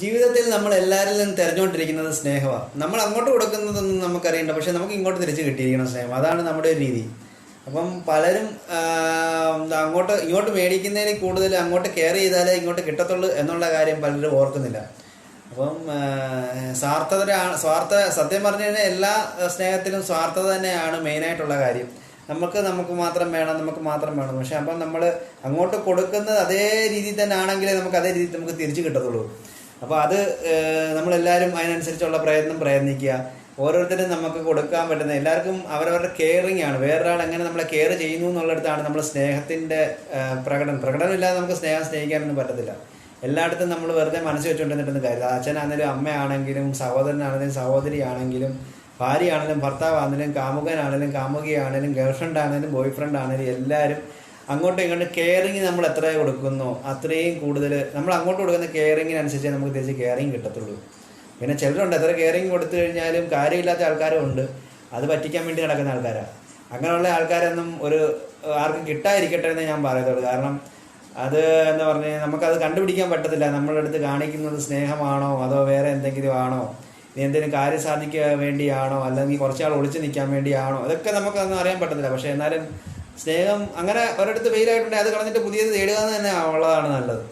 ജീവിതത്തിൽ നമ്മൾ എല്ലാവരിൽ നിന്നും തിരഞ്ഞുകൊണ്ടിരിക്കുന്നത് സ്നേഹമാണ്. നമ്മൾ അങ്ങോട്ട് കൊടുക്കുന്നതൊന്നും നമുക്കറിയണ്ട, പക്ഷെ നമുക്ക് ഇങ്ങോട്ട് തിരിച്ച് കിട്ടിയിരിക്കണം സ്നേഹം. അതാണ് നമ്മുടെ ഒരു രീതി. അപ്പം പലരും ഇങ്ങോട്ട് മേടിക്കുന്നതിന് കൂടുതൽ അങ്ങോട്ട് കെയർ ചെയ്താലേ ഇങ്ങോട്ട് കിട്ടത്തുള്ളൂ എന്നുള്ള കാര്യം പലരും ഓർക്കുന്നില്ല. അപ്പം സത്യം പറഞ്ഞു കഴിഞ്ഞാൽ എല്ലാ സ്നേഹത്തിലും സ്വാർത്ഥത തന്നെയാണ് മെയിനായിട്ടുള്ള കാര്യം. നമുക്ക് മാത്രം വേണം. പക്ഷെ അപ്പം നമ്മൾ അങ്ങോട്ട് കൊടുക്കുന്നത് അതേ രീതിയിൽ തന്നെ ആണെങ്കിലേ നമുക്ക് അതേ രീതിയിൽ നമുക്ക് തിരിച്ചു കിട്ടത്തുള്ളൂ. അപ്പോൾ അത് നമ്മളെല്ലാവരും അതിനനുസരിച്ചുള്ള പ്രയത്നിക്കുക. ഓരോരുത്തരും നമുക്ക് കൊടുക്കാൻ പറ്റുന്ന എല്ലാവർക്കും അവരവരുടെ കെയറിങ് ആണ്. വേറൊരാൾ എങ്ങനെ നമ്മളെ കെയർ ചെയ്യുന്നു എന്നുള്ളിടത്താണ് നമ്മൾ സ്നേഹത്തിൻ്റെ പ്രകടനമില്ലാതെ നമുക്ക് സ്നേഹിക്കാനൊന്നും പറ്റത്തില്ല. എല്ലായിടത്തും നമ്മൾ വെറുതെ മനസ്സ് വെച്ചുകൊണ്ടിരുന്നിട്ടൊന്നും കാര്യമില്ല. അച്ഛനാണെങ്കിലും അമ്മയാണെങ്കിലും സഹോദരനാണെങ്കിലും സഹോദരിയാണെങ്കിലും ഭാര്യയാണെങ്കിലും ഭർത്താവാണെങ്കിലും കാമുകനാണെങ്കിലും കാമുകിയാണെങ്കിലും ഗേൾഫ്രണ്ട് ആണെങ്കിലും ബോയ് ഫ്രണ്ട് ആണെങ്കിലും എല്ലാവരും അങ്ങോട്ടും ഇങ്ങോട്ടും കെയറിങ് നമ്മൾ എത്ര കൊടുക്കുന്നോ അത്രയും കൂടുതൽ നമ്മൾ അങ്ങോട്ട് കൊടുക്കുന്ന കെയറിങ്ങിനനുസരിച്ച് നമുക്ക് തിരിച്ച് കെയറിങ് കിട്ടത്തുള്ളൂ. പിന്നെ ചിലരുണ്ട് എത്ര കെയറിങ് കൊടുത്തു കഴിഞ്ഞാലും കാര്യമില്ലാത്ത ആൾക്കാരും ഉണ്ട്. അത് പറ്റിക്കാൻ വേണ്ടി നടക്കുന്ന ആൾക്കാരാണ്. അങ്ങനെയുള്ള ആൾക്കാരൊന്നും ആർക്കും കിട്ടാതിരിക്കട്ടെ എന്ന് ഞാൻ പറയത്തുള്ളൂ. കാരണം അത് എന്താ പറഞ്ഞാൽ നമുക്കത് കണ്ടുപിടിക്കാൻ പറ്റത്തില്ല. നമ്മളുടെ അടുത്ത് കാണിക്കുന്നത് സ്നേഹമാണോ അതോ വേറെ എന്തെങ്കിലും ആണോ, ഇനി എന്തെങ്കിലും കാര്യം സാധിക്കാൻ വേണ്ടിയാണോ അല്ലെങ്കിൽ കുറച്ചാൾ ഒളിച്ചു നിൽക്കാൻ വേണ്ടിയാണോ, അതൊക്കെ നമുക്കൊന്നും അറിയാൻ പറ്റത്തില്ല. പക്ഷെ എന്നാലും സ്നേഹം അങ്ങനെ ഒരിടത്ത് ഫെയിലായിട്ടുണ്ടെങ്കിൽ അത് കളഞ്ഞിട്ട് പുതിയത് തേടുക എന്ന് തന്നെ ഉള്ളതാണ് നല്ലത്.